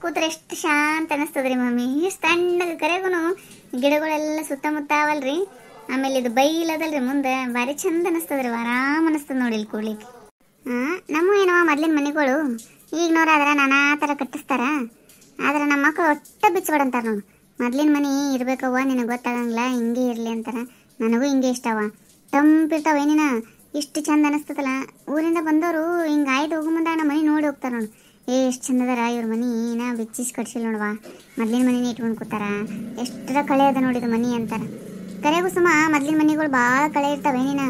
ಕೂತ್ರೆ ಎಷ್ಟು ಶಾಂತ ಅನಿಸ್ತದ್ರಿ ಮಮ್ಮಿ. ಎಷ್ಟು ತಣ್ಣಗೆ ಕರೆಗುನು ಗಿಡಗಳೆಲ್ಲ ಸುತ್ತಮುತ್ತ ಅವಲ್ರಿ. ಆಮೇಲೆ ಇದು ಬೈಲದಲ್ರಿ ಮುಂದೆ ಭಾರಿ ಚಂದ ಅನಿಸ್ತದ್ರಿ, ಆರಾಮ್ ಅನಿಸ್ತದ ನೋಡಿ ಇಲ್ಲಿ ಕೂಡ್ಲಿಕ್ಕೆ. ನಮ್ಮ ಏನೋ ಮೊದ್ಲಿನ ಮನೆಗಳು ಈಗಿನವ್ರಾದ್ರೆ ನಾನಾ ಥರ ಕಟ್ಟಿಸ್ತಾರ. ಆದ್ರೆ ನಮ್ಮ ಮಕ್ಕಳು ಒಟ್ಟ ಬಿಚ್ಚಬಾರ್ದಂತಾರ ನೋಡು. ಮೊದ್ಲಿನ ಮನೆ ಇರ್ಬೇಕವ್ವ, ನಿನಗೆ ಗೊತ್ತಾಗಂಗಿಲ್ಲ, ಹಿಂಗೆ ಇರಲಿ ಅಂತಾರ. ನನಗೂ ಹಿಂಗೆ ಇಷ್ಟವ, ತಂಪಿರ್ತಾವ. ಏನಿನ ಇಷ್ಟು ಚಂದ ಅನಿಸ್ತದಲ್ಲ. ಊರಿಂದ ಬಂದವರು ಹಿಂಗೆ ಆಯ್ತು ಹೋಗೋ ಮುಂದಾಗ ನಮ್ಮ ಮನೆ ನೋಡಿ ಹೋಗ್ತಾರೆ ನೋಡು. ಎಷ್ಟು ಚಂದದಾರ ಇವ್ರ ಮನೆ, ನಾ ಬಿಚ್ಚಿಸಿ ಕಟ್ಸಿಲ್ಲ ನೋಡುವ, ಮೊದ್ಲಿನ ಮನೆ ಇಟ್ಕೊಂಡು ಕೂತಾರ, ಎಷ್ಟರ ಕಳೆ ಅದ ನೋಡಿದ ಮನೆ ಅಂತಾರ. ಕರೆಗೂ ಸುಮ್ಮ ಮೊದ್ಲಿನ ಮನೆಗಳು ಭಾಳ ಕಳೆ ಇರ್ತಾವೆ. ಏನಿನ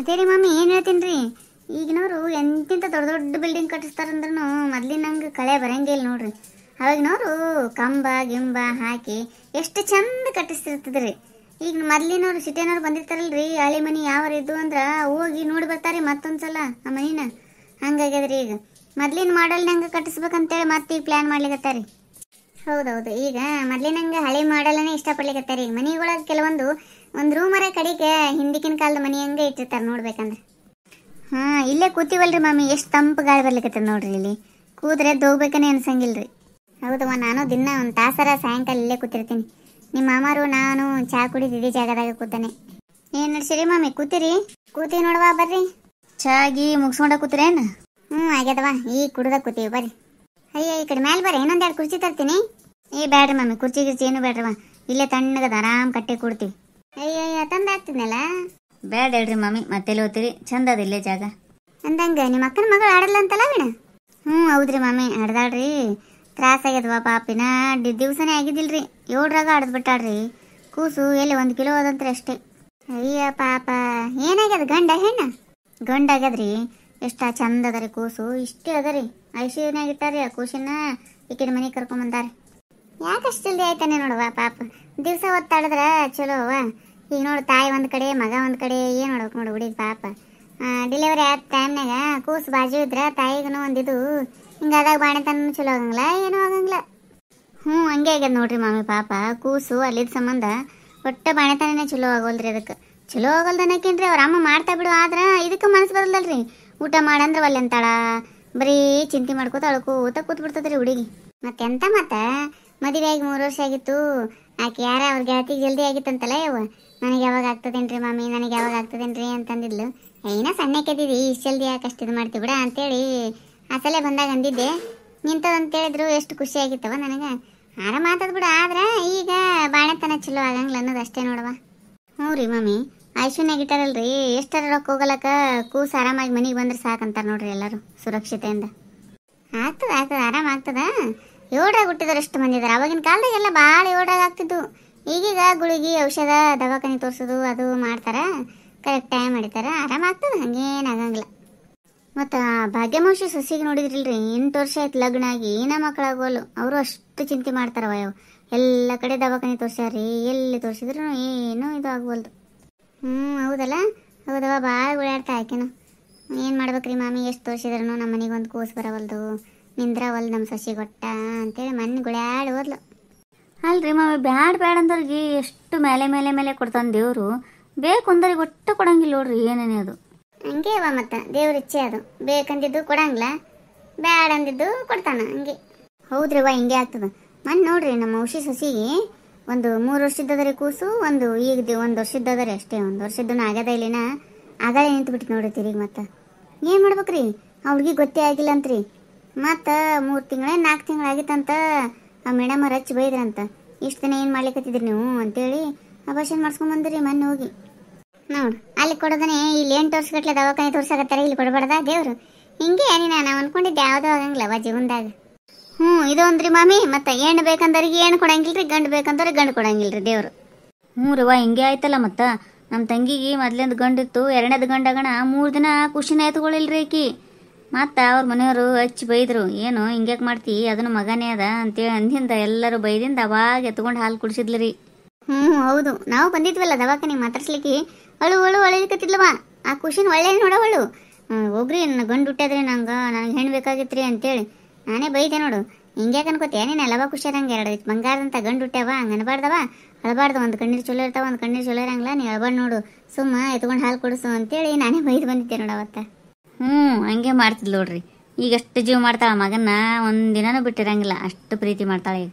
ಅದೇ ರೀ ಮಮ್ಮಿ, ಏನು ಹೇಳ್ತೀನಿ ರೀ, ಈಗಿನವರು ಎಂತಿಂತ ದೊಡ್ಡ ದೊಡ್ಡ ಬಿಲ್ಡಿಂಗ್ ಕಟ್ಟಿಸ್ತಾರಂದ್ರೂ ಮೊದ್ಲಿನಂಗೆ ಕಳೆ ಬರಂಗಿಲ್ಲ ನೋಡ್ರಿ. ಅವಾಗಿನವರು ಕಂಬ ಗಿಂಬ ಹಾಕಿ ಎಷ್ಟು ಚಂದ ಕಟ್ಟಿಸ್ತಿರ್ತದ್ರಿ. ಈಗ ಮೊದ್ಲಿನವ್ರು ಸಿಟಿನವ್ರು ಬಂದಿರ್ತಾರಲ್ರಿ, ಹಳೆ ಮನೆ ಯಾವ ಇದ್ದು ಅಂದ್ರೆ ಹೋಗಿ ನೋಡಿ ಬರ್ತಾರೆ ಮತ್ತೊಂದ್ಸಲ ಆ ಮನಿನ. ಹಂಗಾಗ್ಯದ್ರಿ ಈಗ ಮೊದ್ಲಿನ ಮಾಡಲ್ನಂಗೆ ಕಟ್ಟಿಸ್ಬೇಕಂತೇಳಿ ಮತ್ತೆ ಈಗ ಪ್ಲ್ಯಾನ್ ಮಾಡ್ಲಿಕತ್ತಾರಿ. ಹೌದೌದು, ಈಗ ಮೊದ್ಲಿನಂಗೆ ಹಳೆ ಮಾಡಲನೇ ಇಷ್ಟಪಡ್ಲಿಕತ್ತಾರಿ. ಈಗ ಮನೆಗೊಳಗೆ ಕೆಲವೊಂದು ಒಂದು ರೂಮರ ಕಡೆಗೆ ಹಿಂದಿಕಿನ ಕಾಲದ ಮನೆ ಹಂಗೆ ಇಟ್ಟಿರ್ತಾರೆ ನೋಡ್ಬೇಕಂದ್ರೆ. ಇಲ್ಲೇ ಕೂತೀವಲ್ರಿ ಮಮ್ಮಿ, ಎಷ್ಟು ತಂಪು ಗಾಳಿ ಬರ್ಲಿಕತ್ತದ ನೋಡ್ರಿ. ಇಲ್ಲಿ ಕೂತ್ರೆ ಹೋಗ್ಬೇಕನೇ ಅನ್ಸಂಗಿಲ್ರಿ. ಹೌದವ್ವ, ನಾನು ದಿನ ಒಂದು ತಾಸರ ಸಾಯಂಕಾಲ ಇಲ್ಲೇ ಕೂತಿರ್ತೀನಿ. ನಿಮ್ಮ ಮಾಮಾರು ನಾನು ಚಾ ಕುಡಿದಿದ್ದಿ ಜಾಗದಾಗ ಕೂತಾನೆ. ಏನು ನಡ್ಸಿರಿ ಮಮ್ಮಿ, ಕೂತೀರಿ? ಕೂತೀವಿ ನೋಡವಾ, ಬರ್ರಿ. ಚಾಗಿ ಮುಗಿಸ್ಕೊಂಡ ಕೂತಿರೇನು? ಆಗ್ಯದವ, ಈಗ ಕುಡ್ದಾಗ ಕೂತೀವಿ, ಬರ್ರಿ. ಅಯ್ಯ ಈ ಕಡೆ ಮೇಲೆ ಬರ್ರಿ, ಇನ್ನೊಂದೆರಡು ಕುರ್ಚಿ ತರ್ತೀನಿ. ಬ್ಯಾಡ್ರಿ ಮಮ್ಮಿ, ಕುರ್ಚಿ ಗಿರ್ಚಿ ಏನು ಬೇಡ್ರವ, ಇಲ್ಲೇ ತಣ್ಣಗದ ಆರಾಮ್ ಕಟ್ಟೆ ಕೊಡ್ತೀವಿ. ಅಯ್ಯ ತಂದು ಆಗ್ತಿದ್ನಲ್ಲ. ಬ್ಯಾಡ ಹೇಳ್ರಿ ಮಮ್ಮಿ, ಮತ್ತೆಲ್ಲಿ ಹೋಗ್ತೀರಿ, ಚಂದ ಅದ ಇಲ್ಲೇ ಜಾಗ. ಅಂದಂಗ ನಿಮ್ಮ ಅಕ್ಕನ ಮಗಳು ಆಡಲ್ಲ ಅಂತಲ್ಲ ವೀಣ? ಹೌದ್ರಿ ಮಮ್ಮಿ, ಆಡ್ದಾಳ್ರಿ. ತ್ರಾಸಾಗ್ಯದವ ಪಾಪಿನ, ದಿವ್ಸನೇ ಆಗಿದ್ದಿಲ್ರಿ, 7ರಾಗ ಆಡದ್ ಬಿಟ್ಟಾಡ್ರಿ. ಕೂಸು ಎಲ್ಲಿ 1 ಕಿಲೋ ಅದಂತ್ರಿ ಅಷ್ಟೇ. ಅಯ್ಯ ಪಾಪ, ಏನಾಗ್ಯದ ಗಂಡ ಹೆಣ್ಣ? ಗಂಡ ಆಗ್ಯದ್ರಿ. ಎಷ್ಟ ಚಂದ ಅದರಿ ಕೂಸು, ಇಷ್ಟೇ ಅದರಿ. ಐಸಿಯುನಾಗಿಟ್ಟಾರಿ ಆ ಕೂಸಿನ ಈಕಿನ ಮನೆಗೆ ಕರ್ಕೊಂಬಂದಾರಿ. ಯಾಕಷ್ಟು ಜಲ್ದಿ ಆಯ್ತಾನೆ ನೋಡುವ ಪಾಪ. ದಿವಸ ಹೊತ್ತಾಡಿದ್ರ ಚಲೋ ಅವ. ಈಗ ನೋಡು, ತಾಯಿ ಒಂದು ಕಡೆ ಮಗ ಒಂದು ಕಡೆ, ಏನು ನೋಡ್ಬೇಕು ನೋಡು ಹುಡುಗಿ ಪಾಪ. ಡೆಲಿವರಿ ಆದ ಟೈಮ್ನಾಗ ಕೂಸು ಬಾಜು ಇದ್ರ ತಾಯಿಗೂ ಒಂದಿದು ಹಿಂಗಾದಾಗ ಬಾಣೆತನ ಚಲೋ ಆಗಂಗಿಲ್ಲ, ಏನೂ ಆಗಂಗಿಲ್ಲ. ಹಂಗೆ ಆಗ್ಯದ ನೋಡ್ರಿ ಮಾಮಿ ಪಾಪ. ಕೂಸು ಅಲ್ಲಿದ್ದ ಸಂಬಂಧ ಒಟ್ಟ ಬಾಣೆತನೇ ಚಲೋ ಆಗೋಲ್ರಿ. ಅದಕ್ಕೆ ಚಲೋ ಆಗೋಲ್ದನಕೇನ್ರಿ ಅವ್ರ ಅಮ್ಮ ಮಾಡ್ತಾ ಬಿಡು, ಆದ್ರೆ ಇದಕ್ಕೆ ಮನಸ್ಸು ಬರಲ್ದಲ್ರಿ. ಊಟ ಮಾಡಂದ್ರೆ ಒಲ್ಲೆ ಅಂತಾಳ, ಬರೀ ಚಿಂತೆ ಮಾಡ್ಕೋತ ಅಳ್ಕೋತ ಕೂತ್ಬಿಡ್ತದ್ರಿ ಹುಡುಗಿ. ಮತ್ತೆಂತ ಮದುವೆ ಆಗಿ 3 ವರ್ಷ ಆಗಿತ್ತು. ಆಕೆ ಯಾರ ಅವ್ರ ಗೆಳತಿಗೆ ಜಲ್ದಿ ಆಗಿತ್ತಂತಲ್ಲ. ಯವ್ವ ನನಗೆ ಯಾವಾಗ ಆಗ್ತದೇನ್ರಿ ಮಾಮಿ, ನನಗೆ ಯಾವಾಗ ಆಗ್ತದೇನ್ರಿ ಅಂತಂದಿದ್ಲು. ಏನ ಸಣ್ಣಕ್ಕೆದಿದ್ದಿ, ಇಷ್ಟು ಜಲ್ದಿ ಯಾಕೆ ಅಷ್ಟು ಇದು ಮಾಡ್ತೀವಿ ಬಿಡ ಅಂತೇಳಿ ಆ ಸಲ ಬಂದಾಗ ಅಂದಿದ್ದೆ. ನಿಂತದಂತೇಳಿದ್ರು ಎಷ್ಟು ಖುಷಿ ಆಗಿತ್ತವ ನನಗೆ. ಮಾತದ್ ಬಿಡು, ಆದ್ರೆ ಈಗ ಬಾಣೆತನ ಚಲೋ ಆಗಂಗಿಲ್ಲ ಅನ್ನೋದು ಅಷ್ಟೇ ನೋಡವ. ರೀ ಮಮ್ಮಿ, ಆಯುಷ್ಯನಾಗ ಇಟ್ಟಾರಲ್ರಿ, ಎಷ್ಟರ ರೊಕ್ಕ ಹೋಗಲಕ್ಕ ಕೂಸು ಆರಾಮಾಗಿ ಮನೆಗೆ ಬಂದ್ರೆ ಸಾಕಂತಾರೆ ನೋಡ್ರಿ ಎಲ್ಲರೂ, ಸುರಕ್ಷತೆಯಿಂದ. ಆಗ್ತದ ಆರಾಮ ಆಗ್ತದ. 7ರಾಗ ಹುಟ್ಟಿದರಷ್ಟು ಮಂದಿ ಇದಾರೆ. ಅವಾಗಿನ ಕಾಲದಾಗೆಲ್ಲ ಭಾಳ 7ರಾಗ ಆಗ್ತಿದ್ದು. ಈಗೀಗ ಗುಳಿಗೆ ಔಷಧ ದವಾಖಾನೆ ತೋರಿಸೋದು ಅದು ಮಾಡ್ತಾರ, ಕರೆಕ್ಟ್ ಟೈಮ್ ಮಾಡಿತಾರ, ಆರಾಮಾಗ್ತದೆ, ಹಂಗೇನಾಗಂಗಿಲ್ಲ. ಮತ್ತು ಭಾಗ್ಯಮೋಶಿ ಸೊಸಿಗೆ ನೋಡಿದ್ರಿಲ್ರಿ, 8 ವರ್ಷ ಆಯ್ತು ಲಗ್ನ ಆಗಿ, ಏನ ಮಕ್ಕಳಾಗೋಲ್ಲ. ಅವರು ಅಷ್ಟು ಚಿಂತೆ ಮಾಡ್ತಾರವ. ಎಲ್ಲ ಕಡೆ ದವಾಖಾನೆ ತೋರಿಸ್ಯಾರಿ, ಎಲ್ಲಿ ತೋರಿಸಿದ್ರು ಏನೂ ಇದು ಆಗ್ವಲ್ದು. ಹೌದಲ್ಲ, ಹೌದವ, ಭಾಳ ಓಡಾಡ್ತಾ ಆಕೆನು. ಏನು ಮಾಡ್ಬೇಕ್ರಿ ಮಾಮಿ, ಎಷ್ಟು ತೋರಿಸಿದ್ರು ನಮ್ಮ ಮನೆಗೆ ಒಂದು ಕೂಸು ಬರವಲ್ದು, ನಿಂದ್ರವಲ್ದು ನಮ್ಮ ಸೊಸಿ ಗೊಟ್ಟ ಅಂತೇಳಿ ಮನೆ ಗುಳ್ಯಾಡಿ ಹೋದ್ಲು. ಅಲ್ರಿ ಮಾಮಿ, ಬ್ಯಾಡ ಅಂದವ್ರಿಗೆ ಎಷ್ಟು ಮೇಲೆ ಮೇಲೆ ಮೇಲೆ ಕೊಡ್ತಾನೆ ದೇವರು. ಬೇಕು ಅಂದವ್ರಿಗೆ ಒಟ್ಟು ಕೊಡಂಗಿಲ್ಲ ನೋಡ್ರಿ, ಏನೇನೇ ಅದು. ಹಂಗೆ ಅವ, ಮತ್ತು ದೇವ್ರ ಇಚ್ಛೆ ಅದು. ಬೇಕಂದಿದ್ದು ಕೊಡಂಗಿಲ್ಲ, ಬ್ಯಾಡ ಅಂದಿದ್ದು ಕೊಡ್ತಾನ, ಹಂಗೆ. ಹೌದ್ರಿವ, ಹಿಂಗೆ ಆಗ್ತದ. ನೋಡ್ರಿ ನಮ್ಮ ಔಷಿ ಸೊಸಿಗೆ ಒಂದು 3 ವರ್ಷದ್ದದರಿ ಕೂಸು, ಈಗ 1 ವರ್ಷದ್ದದರಿ ಅಷ್ಟೇ. 1 ವರ್ಷದ್ದೂ ಆಗ್ಯದ ಇಲ್ಲಿನ ಆಗಲೇ ನಿಂತು ಬಿಟ್ಟು ನೋಡ್ರಿ ತಿರುಗಿ. ಮತ್ತು ಏನು ಮಾಡ್ಬೇಕ್ರಿ, ಅವ್ರಿಗೆ ಗೊತ್ತೇ ಆಗಿಲ್ಲ ಅಂತ್ರಿ. ಮತ್ತು 3 ತಿಂಗಳ 4 ತಿಂಗಳಾಗಿತ್ತಂತ ಆ ಮೇಡಮ್ ಅವ್ರು ಹಚ್ಚಿ ಬೈದ್ರಂತ. ಇಷ್ಟು ದಿನ ಏನು ಮಾಡ್ಲಿಕ್ಕತ್ತಿದ್ರಿ ನೀವು ಅಂತೇಳಿ ಅಬಾರ್ಷನ್ ಮಾಡಿಸ್ಕೊಂಬಂದ್ರಿ ಮೊನ್ನೆ ಹೋಗಿ. ನೋಡು, ಅಲ್ಲಿ ಕೊಡೋದನೆ ಇಲ್ಲಿ 8 ವರ್ಷಗಟ್ಲೆ ದವಾಖಾನೆ ತೋರ್ಸಾಕತ್ತಾರೆ, ಇಲ್ಲಿ ಕೊಡಬಾರ್ದ ದೇವ್ರು? ಹಿಂಗೆ ನಾವು ಅನ್ಕೊಂಡಿದ್ದೆ, ಯಾವುದೋ ಆಗಂಗಿಲ್ಲವ ಜೀವನದಾಗ. ಇದೊಂದ್ರಿ ಮಾಮಿ. ಮತ್ತು ಹೆಣ್ಣು ಬೇಕಂದವ್ರಿಗೆ ಹೆಣ್ಣು ಕೊಡಂಗಿಲ್ರಿ, ಗಂಡು ಬೇಕಂದವ್ರಿಗೆ ಗಂಡು ಕೊಡಂಗಿಲ್ರಿ ದೇವ್ರು. ರೀವ, ಹಿಂಗೆ ಆಯ್ತಲ್ಲ. ಮತ್ತು ನಮ್ಮ ತಂಗಿಗೆ ಮೊದ್ಲಿಂದ ಗಂಡಿತ್ತು, 2ನೇದು ಗಂಡಗಣ 3 ದಿನ ಖುಷಿನ ಎತ್ಕೊಳ್ಳಿಲ್ರಿ ಆಕಿ. ಮತ್ತು ಅವ್ರ ಮನೆಯವರು ಹಚ್ಚಿ ಬೈದರು, ಏನು ಹಿಂಗ್ಯಾಕೆ ಮಾಡ್ತಿ, ಅದನ್ನು ಮಗನೇ ಅದ ಅಂತೇಳಿ ಅಂದಿಂದ ಎಲ್ಲರೂ ಬೈದಿಂದ ಅವಾಗ ಎತ್ಕೊಂಡು ಹಾಲು ಕುಡಿಸಿದ್ಲು ರೀ. ಹೌದು, ನಾವು ಬಂದಿದ್ವಲ್ಲ ದವಾಖಾನೆ ಮಾತಾಡ್ಸ್ಲಿಕ್ಕೆ, ಅಳು ಅಳಿಲಿಕತ್ತಿದ್ಲವ. ಆ ಖುಷಿನ ಒಳ್ಳೆ ನೋಡವಳು. ಹೋಗ್ರಿ ಗಂಡು ಹುಟ್ಟಾದ್ರಿ, ನನಗೆ ಹೆಣ್ಣು ಬೇಕಾಗಿತ್ತು ರೀ ಅಂತೇಳಿ ನಾನೇ ಬೈದೆ ನೋಡು. ಹಿಂಗ್ಯಾಕೆ ಅನ್ಕೋತೀಯ ನೀನು? ಅಲ್ಲವ ಖುಷಿಯಾರಂಗೆ 2 ಬಂಗಾರದಂತ ಗಂಡು ಹುಟ್ಟ್ಯಾವ, ಹಂಗೆ ಅನ್ಬಾರ್ದವ, ಅಳಬಾರ್ದು. ಒಂದು ಕಣ್ಣೀರು ಚಲೋ ಇರ್ತಾವ, ಒಂದು ಕಣ್ಣೀರು ಚಲೋ ಇರಂಗಿಲ್ಲ, ನೀವು ಅಳಬಾರ್ದು ನೋಡು, ಸುಮ್ಮ ಎತ್ಕೊಂಡು ಹಾಲು ಕೊಡಿಸು ಅಂತೇಳಿ ನಾನೇ ಬೈದು ಬಂದಿದ್ದೆ ನೋಡು ಅವತ್ತ. ಹಂಗೆ ಮಾಡ್ತಿದ್ಲು ನೋಡ್ರಿ. ಈಗಷ್ಟು ಜೀವ ಮಾಡ್ತಾಳ ಮಗನ್ನ, ಒಂದಿನನೂ ಬಿಟ್ಟಿರಂಗಿಲ್ಲ, ಅಷ್ಟು ಪ್ರೀತಿ ಮಾಡ್ತಾಳೆ ಈಗ.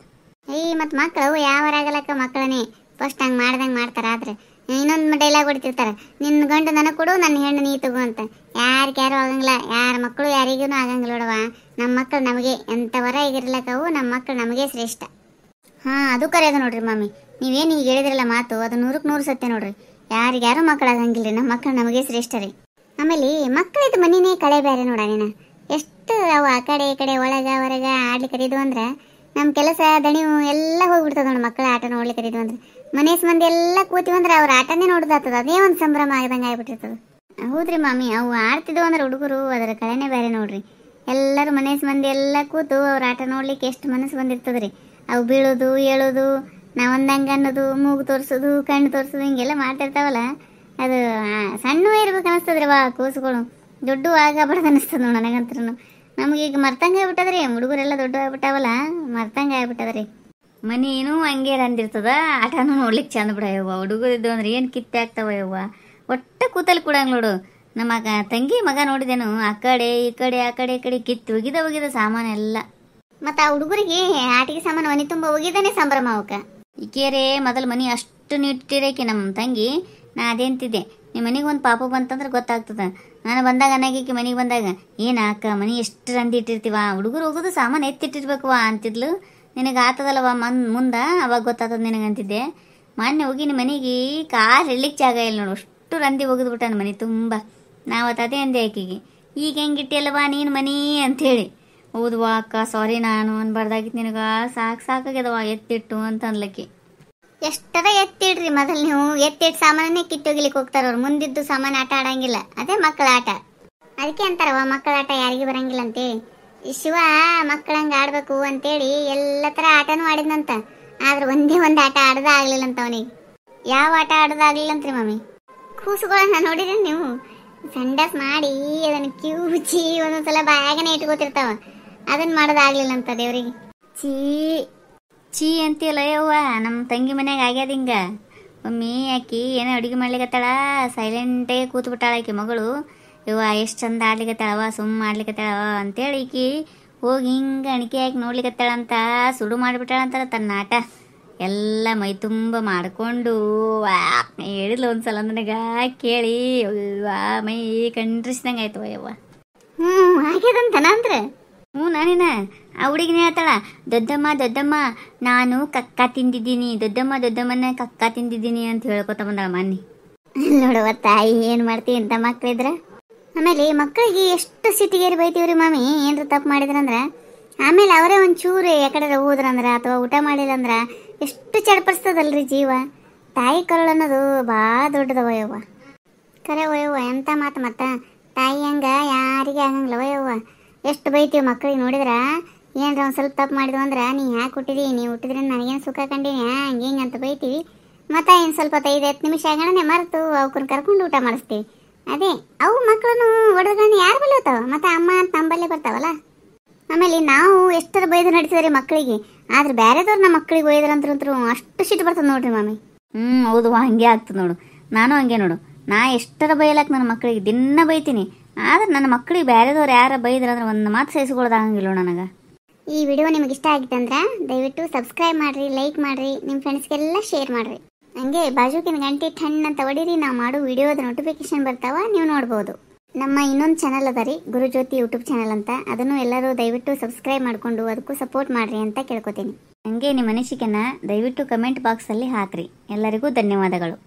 ಮತ್ತು ಮಕ್ಕಳು ಯಾವರಾಗಲಕ್ಕ ಮಕ್ಕಳನ್ನೇ ಫಸ್ಟ್ ಹಂಗೆ ಮಾಡ್ದಂಗೆ ಮಾಡ್ತಾರ. ಆದ್ರೆ ಇನ್ನೊಂದು ಡೈಲಾಗ್ ಹೊಡಿತಿರ್ತಾರೆ, ನಿನ್ನ ಗಂಡು ನನಗೆ ಕೊಡು, ನನ್ನ ಹೆಣ್ಣು ನೀ ತಗೋ ಅಂತ. ಯಾರು ಆಗಂಗಿಲ್ಲ, ಯಾರ ಮಕ್ಕಳು ಯಾರಿಗೂ ಆಗಂಗಿಲ್ಲ ನೋಡವ. ನಮ್ಮ ಮಕ್ಕಳು ನಮಗೆ ಎಂಥವರ ಈಗಿರ್ಲಕ್ಕವು, ನಮ್ಮ ಮಕ್ಕಳು ನಮಗೆ ಶ್ರೇಷ್ಠ. ಹಾಂ, ಅದು ಕರೆಯೋದು ನೋಡ್ರಿ ಮಮ್ಮಿ, ನೀವೇನು ಈಗ ಹೇಳಿದ್ರಲ್ಲ ಮಾತು, ಅದು 100ಕ್ಕೆ 100 ಸತ್ಯ ನೋಡ್ರಿ. ಯಾರಿಗ್ಯಾರು ಮಕ್ಕಳು ಆಗಂಗಿಲ್ಲ ರೀ, ನಮ್ಮ ಮಕ್ಕಳು ನಮಗೆ ಶ್ರೇಷ್ಠ ರೀ. ಆಮೇಲೆ ಮಕ್ಕಳಿದ್ದು ಮನಿನೇ ಕಳೆ ಬೇರೆ ನೋಡ ನೀನು. ಎಷ್ಟು ಅವು ಆ ಕಡೆ ಈ ಕಡೆ ಒಳಗ ಹೊರಗ ಆಡ್ಲಿಕ್ಕೆ ಕರೀದು ಅಂದ್ರೆ ನಮ್ಮ ಕೆಲಸ ದಣಿವು ಎಲ್ಲ ಹೋಗ್ಬಿಡ್ತದ ನೋಡಿ. ಮಕ್ಕಳ ಆಟ ನೋಡ್ಲಿಕ್ಕೆ ಕರೀದು ಅಂದ್ರೆ ಮನೇಸ್ ಮಂದಿ ಎಲ್ಲ ಕೂತೀವಂದ್ರೆ ಅವ್ರ ಆಟನೇ ನೋಡ್ದಾಗ್ತದ, ಅದೇ ಒಂದು ಸಂಭ್ರಮ ಆಗದಂಗೆ ಆಗ್ಬಿಟ್ಟಿರ್ತದ. ಹೌದ್ರಿ ಮಾಮಿ, ಅವು ಆಡ್ತಿದ್ವು ಅಂದ್ರೆ ಹುಡುಗರು ಅದರ ಕಳೆನೇ ಬೇರೆ ನೋಡ್ರಿ. ಎಲ್ಲರೂ ಮನೇಸ್ ಮಂದಿ ಎಲ್ಲ ಕೂತು ಅವ್ರ ಆಟ ನೋಡ್ಲಿಕ್ಕೆ ಎಷ್ಟು ಮನಸ್ಸು ಬಂದಿರ್ತದ್ರಿ. ಅವು ಬೀಳೋದು ಏಳೋದು, ನಾವೊಂದಂಗೆ ಅನ್ನೋದು, ಮೂಗು ತೋರಿಸೋದು, ಕಣ್ಣು ತೋರಿಸೋದು, ಹಿಂಗೆಲ್ಲ ಮಾಡ್ತಿರ್ತಾವಲ್ಲ, ಅದು ಸಣ್ಣವೇ ಇರ್ಬೇಕು ಅನಿಸ್ತದ್ರಿ. ಕೂಸುಗಳು ದೊಡ್ಡ ಆಗಬಾರ್ದು ಅನಿಸ್ತದ ನೋಡಿ ನನಗಂತ್ರೂ. ನಮ್ಗೀಗ ಮರ್ತಂಗೆ ಆಗ್ಬಿಟ್ಟದ್ರಿ, ಹುಡುಗರೆಲ್ಲ ದೊಡ್ಡ ಆಗ್ಬಿಟ್ಟಾವಲ್ಲ, ಮರ್ತಂಗೆ ಆಗ್ಬಿಟ್ಟದ್ರಿ. ಮನೇನು ಹಂಗೆ ರಂದಿರ್ತದ, ಆಟನೂ ನೋಡ್ಲಿಕ್ಕೆ ಚಂದ ಬಿಡ ಯವ್ವ. ಹುಡುಗರಿದ್ದು ಅಂದ್ರೆ ಏನು ಕಿತ್ತೆ ಆಗ್ತಾವ ಯವ್ವ, ಒಟ್ಟ ಕೂತಲ್ಲಿ ಕೂಡಂಗ್ ನೋಡು. ನಮ್ಮ ತಂಗಿ ಮಗ ನೋಡಿದೇನು, ಆ ಕಡೆ ಈ ಕಡೆ ಆ ಕಡೆ ಈ ಕಡೆ ಕಿತ್ತು ಒಗಿದ ಸಾಮಾನೆಲ್ಲ. ಮತ್ತು ಆ ಹುಡುಗರಿಗೆ ಆಟಿಕೆ ಸಾಮಾನು ಮನೆ ತುಂಬ ಒಗಿದಾನೆ ಸಂಭ್ರಮ ಅವಕ್ಕ. ಈಕೇರೆ ಮೊದಲು ಮನೆ ಅಷ್ಟು ನೀಟ್ಟಿರಕ್ಕೆ ನಮ್ಮ ತಂಗಿ. ನಾ ಅದೇಂತಿದ್ದೆ, ನಿಮ್ಮ ಮನೆಗೆ ಒಂದು ಪಾಪ ಬಂತಂದ್ರೆ ಗೊತ್ತಾಗ್ತದ. ನಾನು ಬಂದಾಗ ಅನ್ನಗೀಕಿ ಮನೆಗೆ ಬಂದಾಗ, ಏನಾಕ ಮನೆ ಎಷ್ಟು ರಂದಿ ಇಟ್ಟಿರ್ತೀವ, ಹುಡುಗರು ಹೋಗೋದು ಸಾಮಾನು ಎತ್ತಿಟ್ಟಿರ್ಬೇಕವ ಅಂತಿದ್ಲು. ನಿನಗೆ ಆತದಲ್ಲವ ಮುಂದೆ, ಅವಾಗ ಗೊತ್ತಾಗ್ತದ ನಿನಗಂತಿದ್ದೆ. ಮೊನ್ನೆ ಹೋಗಿ ನಿಮ್ಮ ಮನೆಗೆ ಕಾಲು ಇಡ್ಲಿಕ್ಕೆ ಜಾಗ ಇಲ್ಲ ನೋಡು, ಅಷ್ಟು ರಂದಿ ಒಗೆದ್ಬಿಟ್ಟ ನನ್ನ ಮನೆ ತುಂಬ. ನಾವು ಅದೇ ಅಂದೆ ಆಕಿಗೆ, ಈಗ ಹೆಂಗೆ ಇಟ್ಟಿಯಲ್ಲವಾ ನೀನು ಮನೆ ಅಂಥೇಳಿ. ಹೌದವಾ ಅಕ್ಕ, ಸಾರಿ ನಾನು ಅನ್ಬಾರ್ದಾಗಿತ್ತು ನಿನಗೆ, ಸಾಕಾಗ್ಯದವ ಎತ್ತಿಟ್ಟು ಅಂತ ಅನ್ಲಕ್ಕಿ. ಎಷ್ಟರ ಎತ್ತಿಡ್ರಿ, ಮೊದಲು ನೀವು ಎತ್ತಿಟ್ಟು ಸಾಮಾನೇ ಕಿತ್ತೋಗಿಲಿಕ್ಕೆ ಹೋಗ್ತಾರ ಅವ್ರು. ಮುಂದಿದ್ದು ಸಾಮಾನು ಆಟ ಆಡಂಗಿಲ್ಲ, ಅದೇ ಮಕ್ಕಳ ಆಟ. ಅದಕ್ಕೆ ಅಂತಾರವ ಮಕ್ಕಳ ಆಟ ಯಾರಿಗೂ ಬರಂಗಿಲ್ಲ ಅಂತೇಳಿ. ಶಿವ ಮಕ್ಕಳಂಗೆ ಆಡ್ಬೇಕು ಅಂತೇಳಿ ಎಲ್ಲ ಥರ ಆಟನೂ ಆಡಿದ್ನಂತ. ಆದ್ರೆ ಒಂದೇ ಒಂದು ಆಟ ಆಡೋದ ಆಗ್ಲಿಲ್ಲ ಅಂತ ಅವನಿಗೆ. ಯಾವ ಆಟ ಆಡೋದ ಆಗ್ಲಿಲ್ಲ ಅಂತ್ರಿ ಮಮ್ಮಿ? ಕೂಸುಗಳನ್ನ ನೋಡಿರಿ ನೀವು, ಸಂಡಾಸ್ ಮಾಡಿ ಅದನ್ನು ಕಿವುಚಿ ಒಂದೊಂದ್ಸಲ ಬ್ಯಾಗನೇ ಇಟ್ಕೋತಿರ್ತಾವ, ಅದನ್ನ ಮಾಡೋದಾಗ್ಲಿಲ್ಲ ಅಂತ ದೇವ್ರಿಗೆ. ಚೀ ಅಂತೀಯಲ್ಲ ಯವ್ವ. ನಮ್ಮ ತಂಗಿ ಮನ್ಯಾಗ ಆಗ್ಯಾದ ಹಿಂಗ. ಮಮ್ಮಿ ಆಕಿ ಏನೋ ಅಡುಗೆ ಮಾಡ್ಲಿಕತ್ತಾಳ, ಸೈಲೆಂಟಾಗಿ ಕೂತ್ಬಿಟ್ಟಾಳ ಆಕಿ ಮಗಳು. ಯವ್ವ ಎಷ್ಟು ಚಂದ ಆಡ್ಲಿಕತ್ತಾಳವ, ಸುಮ್ಮ ಆಡ್ಲಿಕತ್ತಾಳವ ಅಂತೇಳಿ ಈಕಿ ಹೋಗಿ ಹಿಂಗೆ ಅಣಿಕೆ ಹಾಕಿ ನೋಡ್ಲಿಕತ್ತಾಳಂತ, ಸುಡು ಮಾಡಿಬಿಟ್ಟಾಳಂತಾರ ತನ್ನ ಆಟ ಎಲ್ಲ ಮೈ ತುಂಬ ಮಾಡಿಕೊಂಡು. ಹೇಳಿದ್ಲು ಒಂದ್ಸಲ ನನಗೆ ಕೇಳಿ, ಮೈ ಕಂಡ್ರಿಸ್ದಂಗೆ ಆಯ್ತವ ಯವ್ವ. ಆಗ್ಯದಂತನ ಅಂದ್ರೆ ನಾನಿನ ಆ ಹುಡುಗಿನ ಹೇಳ್ತಾಳ, ದೊಡ್ಡಮ್ಮ ನಾನು ಕಕ್ಕ ತಿಂದಿದ್ದೀನಿ, ದೊಡ್ಡಮ್ಮನ ಕಕ್ಕ ತಿಂದಿದ್ದೀನಿ ಅಂತ ಹೇಳ್ಕೊತ ಬಂದಾಳ ಮೊನ್ನೆ. ನೋಡುವ ತಾಯಿ, ಏನು ಮಾಡ್ತೀವಿ ಇಂಥ ಮಕ್ಳಿದ್ರ. ಆಮೇಲೆ ಮಕ್ಕಳಿಗೆ ಎಷ್ಟು ಸಿಟಿಗೇರಿ ಬೈತೀವ್ರಿ ಮಾಮಿ ಏನ್ರ ತಪ್ಪು ಮಾಡಿದ್ರಂದ್ರೆ. ಆಮೇಲೆ ಅವರೇ ಒಂಚೂರು ಯಾಕಡೆ ಹೋದ್ರಂದ್ರೆ ಅಥವಾ ಊಟ ಮಾಡಿಲ್ಲ ಅಂದ್ರೆ ಎಷ್ಟು ಚಡಪಡಿಸ್ತದಲ್ರಿ ಜೀವ. ತಾಯಿ ಕರುಳು ಅನ್ನೋದು ಭಾಳ ದೊಡ್ಡದವ ಯವ್ವ. ಕರೆ ಒಯ್ಯವ್ವ, ಎಂಥ ಮಾತು. ಮತ್ತು ತಾಯಿ ಹಂಗ ಯಾರಿಗೆ ಆಗಂಗಿಲ್ಲ ಒಯ್ಯವ್ವ. ಎಷ್ಟು ಬೈತೀವಿ ಮಕ್ಕಳಿಗೆ ನೋಡಿದ್ರ. ಏನ್ರ ಒಂದು ಸ್ವಲ್ಪ ತಪ್ಪು ಮಾಡಿದ್ವು ಅಂದ್ರೆ, ನೀ ಯಾಕೆ ಹುಟ್ಟಿದಿ, ನೀವು ಹುಟ್ಟಿದ್ರೆ ನನಗೇನು ಸುಖ ಕಂಡೀನಿ ಹಂಗೆ ಹಿಂಗೆ ಅಂತ ಬೈತೀವಿ. ಮತ್ತು ಇನ್ನು ಸ್ವಲ್ಪ 5-10 ನಿಮಿಷ ಆಗಣನೆ ಮರೆತು ಅವಕ್ಕನ್ನು ಕರ್ಕೊಂಡು ಊಟ ಮಾಡಿಸ್ತೀವಿ. ಅದೇ ಅವು ಮಕ್ಕಳನ್ನು ಹೊಡೆದ್ಕೊಂಡು ಯಾರು ಬಲಿತಾವ, ಮತ್ತು ಅಮ್ಮ ಅಂತ ನಂಬಲ್ಲೇ ಬರ್ತಾವಲ್ಲ. ಆಮೇಲೆ ನಾವು ಎಷ್ಟರ ಬೈದು ನಡೀತಿದ್ರಿ ಮಕ್ಕಳಿಗೆ, ಆದ್ರೆ ಬೇರೆದವ್ರು ನಮ್ಮ ಮಕ್ಕಳಿಗೆ ಬೈದ್ರಂತೂ ಅಷ್ಟು ಸಿಟ್ಟು ಬರ್ತದೆ ನೋಡ್ರಿ ಮಾಮಿ. ಹೌದು, ಹಂಗೆ ಆಗ್ತದೆ ನೋಡು. ನಾನು ಹಂಗೆ ನೋಡು, ನಾ ಎಷ್ಟರ ಬೈಯಲಕ್ಕೆ ನನ್ನ ಮಕ್ಕಳಿಗೆ ದಿನ ಬೈತೀನಿ. ಆದ್ರೆ ನನ್ನ ಮಕ್ಕಳಿಗೆ ಬೇರೆದವ್ರು ಯಾರ ಬೈದ್ರಂದ್ರೆ ಒಂದು ಮಾತು ಸಹಿಸ್ಕೊಳ್ಳೋದಾಗಂಗಿಲ್ಲ ನನಗೆ. ಈ ವಿಡಿಯೋ ನಿಮಗೆ ಇಷ್ಟ ಆಗಿತ್ತಂದ್ರೆ ದಯವಿಟ್ಟು ಸಬ್ಸ್ಕ್ರೈಬ್ ಮಾಡಿರಿ, ಲೈಕ್ ಮಾಡಿರಿ, ನಿಮ್ಮ ಫ್ರೆಂಡ್ಸ್ಗೆಲ್ಲ ಶೇರ್ ಮಾಡಿರಿ. ಹಂಗೆ ಬಾಜುಕಿನ ಗಂಟೆ ಟಣ್ ಅಂತ ಹೊಡೀರಿ, ನಾವು ಮಾಡೋ ವಿಡಿಯೋದ ನೋಟಿಫಿಕೇಶನ್ ಬರ್ತಾವ, ನೀವು ನೋಡ್ಬೋದು. ನಮ್ಮ ಇನ್ನೊಂದು ಚಾನಲ್ ಅದ ರೀ, ಗುರುಜ್ಯೋತಿ ಯೂಟ್ಯೂಬ್ ಚಾನಲ್ ಅಂತ, ಅದನ್ನು ಎಲ್ಲರೂ ದಯವಿಟ್ಟು ಸಬ್ಸ್ಕ್ರೈಬ್ ಮಾಡಿಕೊಂಡು ಅದಕ್ಕೂ ಸಪೋರ್ಟ್ ಮಾಡಿರಿ ಅಂತ ಕೇಳ್ಕೊತೀನಿ. ಹಂಗೆ ನಿಮ್ಮ ಅನಿಸಿಕೆನ ದಯವಿಟ್ಟು ಕಮೆಂಟ್ ಬಾಕ್ಸಲ್ಲಿ ಹಾಕ್ರಿ. ಎಲ್ಲರಿಗೂ ಧನ್ಯವಾದಗಳು.